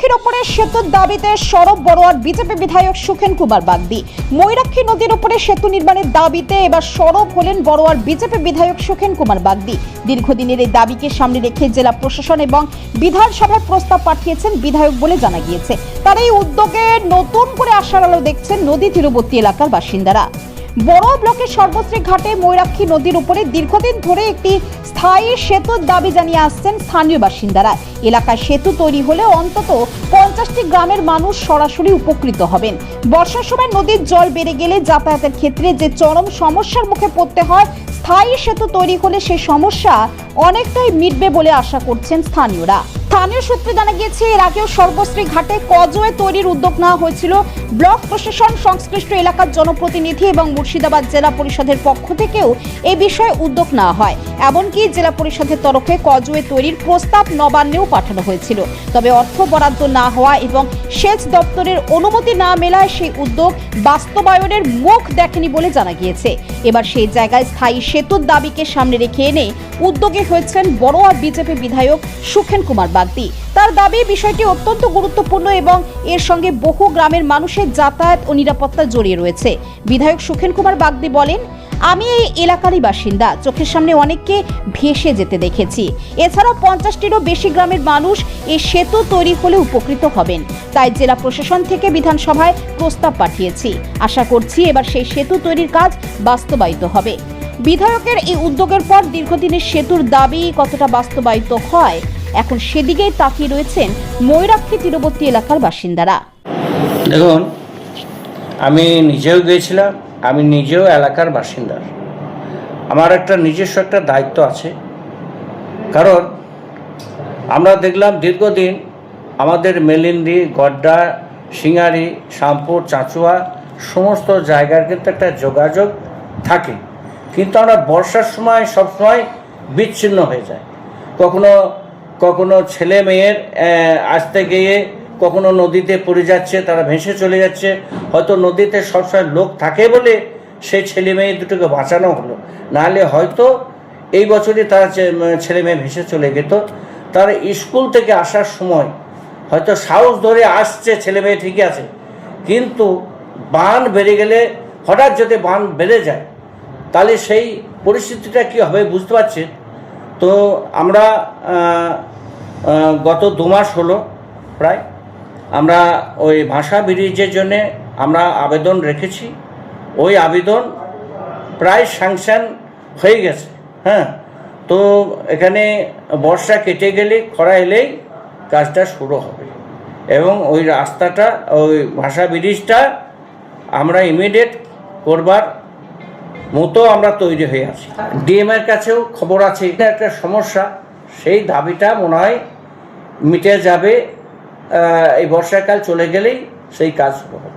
ময়ূরাক্ষীর ওপরে সেতুর দাবিতে সরব বড়ুয়ার বিজেপি বিধায়ক সুখেন কুমার বাগদি। ময়ূরাক্ষী নদীর ওপরে সেতু নির্মাণের দাবিতে এবার সরব হলেন বড়ুয়ার বিজেপি বিধায়ক সুখেন কুমার বাগদি। দীর্ঘদিনের এই দাবিকে সামনে রেখে জেলা প্রশাসন এবং বিধানসভায় প্রস্তাব পাঠিয়েছেন বিধায়ক বলে জানা গিয়েছে। তার এই উদ্যোগে নতুন করে আশার আলো দেখছেন নদী তীরবর্তী এলাকার বাসিন্দারা। বড়ুয়া ব্লকের সর্বশ্রী ঘাটে ময়ূরাক্ষী নদীর উপরে দীর্ঘদিন ধরে একটি স্থায়ী সেতুর দাবি জানিয়ে আসছেন স্থানীয় বাসিন্দারা। এলাকায় সেতু তৈরি হলে অন্তত 50টি গ্রামের মানুষ সরাসরি উপকৃত হবেন। বর্ষার সময় নদীর জল বেড়ে গেলে যাতায়াতের ক্ষেত্রে যে চরম সমস্যার মুখে পড়তে হয়, স্থায়ী সেতু তৈরি হলে সেই সমস্যা অনেকটাই মিটবে বলে আশা করছেন স্থানীয়রা। স্থানীয় সূত্রে জানা গিয়েছে, এর আগেও সর্বশ্রী ঘাটে কজওয়ে তৈরির উদ্যোগ নেওয়া হয়েছিল। ব্লক প্রশাসন, সংশ্লিষ্ট এলাকার জনপ্রতিনিধি এবং মুর্শিদাবাদ জেলা পরিষদের পক্ষ থেকেও এই বিষয়ে উদ্যোগ নেওয়া হয়। এমনকি জেলা পরিষদের তরফে কজওয়ে তৈরির প্রস্তাব নবান্নেও পাঠানো হয়েছিল। তবে অর্থ বরাদ্দ না হওয়া এবং সেচ দপ্তরের অনুমতি না মেলায় সেই উদ্যোগ বাস্তবায়নের মুখ দেখেনি বলে জানা গিয়েছে। এবার সেই জায়গায় স্থায়ী সেতুর দাবিকে সামনে রেখে এনে উদ্যোগী হয়েছেন বড়ুয়া বিজেপি বিধায়ক সুখেন কুমার বাগদি। তার দাবি, বিষয়টি অত্যন্ত গুরুত্বপূর্ণ এবং এর সঙ্গে বহু গ্রামের মানুষের যাতায়াত ও নিরাপত্তা জড়িয়ে রয়েছে। বিধায়ক সুখেন কুমার বাগদি বলেন, আমি এই এলাকারই বাসিন্দা, চোখের সামনে অনেককে ভেসে যেতে দেখেছি। এছাড়াও 50টিরও বেশি গ্রামের মানুষ এই সেতু তৈরি হলে উপকৃত হবেন। তাই জেলা প্রশাসন থেকে বিধানসভায় প্রস্তাব পাঠিয়েছি। আশা করছি এবার সেই সেতু তৈরির কাজ বাস্তবায়িত হবে। বিধায়কের এই উদ্যোগের পর দীর্ঘদিনের সেতুর দাবি কতটা বাস্তবায়িত হয়, এখন সেদিকেই তাকিয়ে রয়েছেন ময়ূরাক্ষী তীরবর্তী এলাকার বাসিন্দারা। দেখুন, আমি নিজেও গিয়েছিলাম, আমি নিজেও এলাকার বাসিন্দা। আমার একটা নিজস্ব একটা দায়িত্ব আছে, কারণ আমরা দেখলাম দীর্ঘদিন আমাদের মেলিন্দি, গড্ডা, সিঙ্গারি, শ্যামপুর, চাঁচুয়া সমস্ত জায়গার কিন্তু একটা যোগাযোগ থাকে, কিন্তু আমরা বর্ষার সময় সবসময় বিচ্ছিন্ন হয়ে যায়। কখনো ছেলে মেয়ের আসতে গিয়ে কখনো নদীতে পড়ে যাচ্ছে, তারা ভেসে চলে যাচ্ছে। হয়তো নদীতে সবসময় লোক থাকে বলে সেই ছেলে মেয়ে দুটোকে বাঁচানো হলো, নাহলে হয়তো এই বছরই তারা ছেলে মেয়ে ভেসে চলে যেত। তারা স্কুল থেকে আসার সময় হয়তো সাহস ধরে আসছে, ছেলে মেয়ে ঠিকই আছে, কিন্তু বান বেড়ে গেলে, হঠাৎ যদি বান বেড়ে যায় তাহলে সেই পরিস্থিতিটা কী হবে বুঝতে পারছে। তো আমরা গত 2 মাস হলো প্রায় আমরা ওই ভাষা ব্রিজের জন্যে আমরা আবেদন রেখেছি। ওই আবেদন প্রায় স্যাংশন হয়ে গেছে। তো এখানে বর্ষা কেটে গেলে, খরা এলেই কাজটা শুরু হবে এবং ওই রাস্তাটা, ওই ভাষা ব্রিজটা আমরা ইমিডিয়েট করবার মতো আমরা তৈরি হয়ে আছি। ডিএমের কাছেও খবর আছে, এটা একটা সমস্যা, সেই দাবিটা মনে হয় মিটে যাবে। এই বর্ষাকাল চলে গেলেই সেই কাজ শুরু হবে।